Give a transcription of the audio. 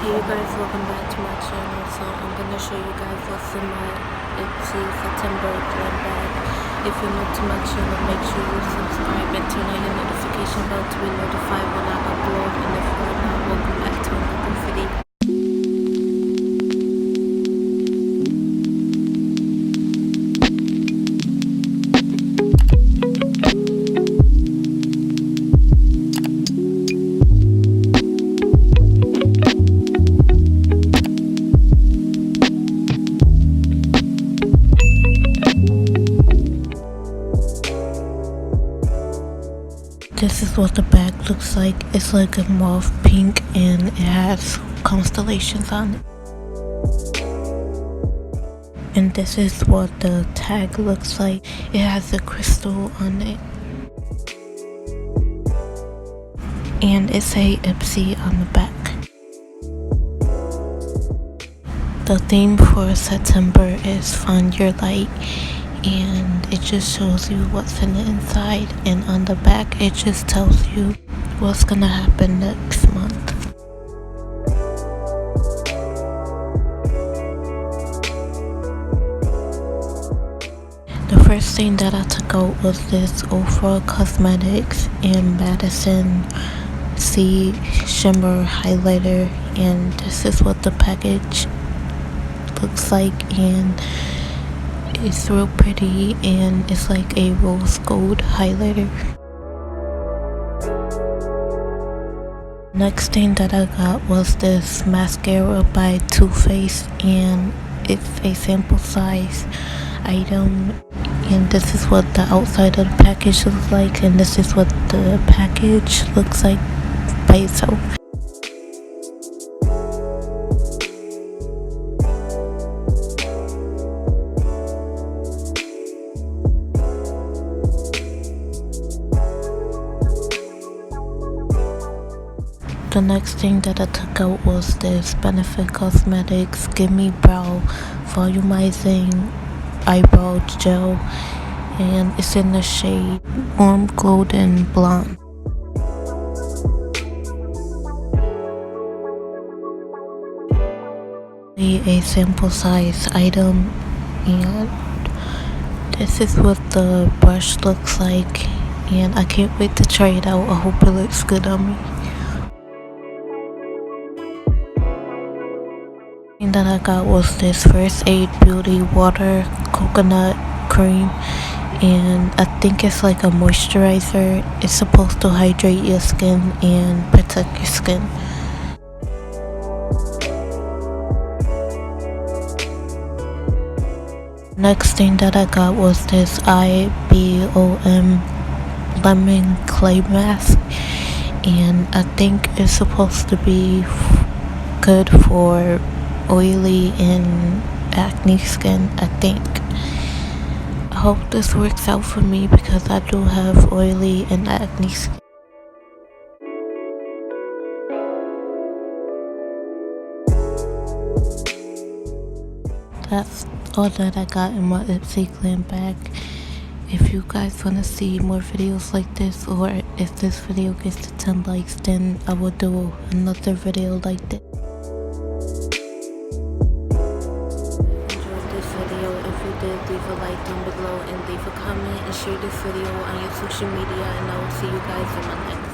Hey you guys, welcome back to my channel. So I'm gonna show you guys what's in my IPSY September glam bag. If you're new to my channel, make sure you subscribe and turn on your notification bell to be notified when I upload. And if you're not, welcome back to another video. This is what the bag looks like. It's like a mauve pink and it has constellations on it. And this is what the tag looks like. It has a crystal on it. And it's a IPSY on the back. The theme for September is Find Your Light. And it just shows you what's in the inside, and on the back it just tells you what's gonna happen next month. The first thing that I took out was this Ultra Cosmetics and Madison C Shimmer Highlighter, and this is what the package looks like, and it's real pretty, and it's like a rose gold highlighter. Next thing that I got was this mascara by Too Faced, and it's a sample size item, and this is what the outside of the package looks like, and this is what the package looks like by itself. The next thing that I took out was this Benefit Cosmetics Gimme Brow Volumizing Eyebrow Gel, and it's in the shade Warm Golden Blonde. A sample size item, and this is what the brush looks like, and I can't wait to try it out. I hope it looks good on me. Thing that I got was this First Aid Beauty Water Coconut Cream, and I think it's like a moisturizer. It's supposed to hydrate your skin and protect your skin. Next thing that I got was this IBOM Lemon Clay Mask, and I think it's supposed to be good for oily and acne skin, I think. I hope this works out for me because I do have oily and acne skin. That's all that I got in my IPSY glam bag. If you guys want to see more videos like this, or if this video gets to 10 likes, then I will do another video like this. If you did, leave a like down below and leave a comment and share this video on your social media, and I will see you guys in my next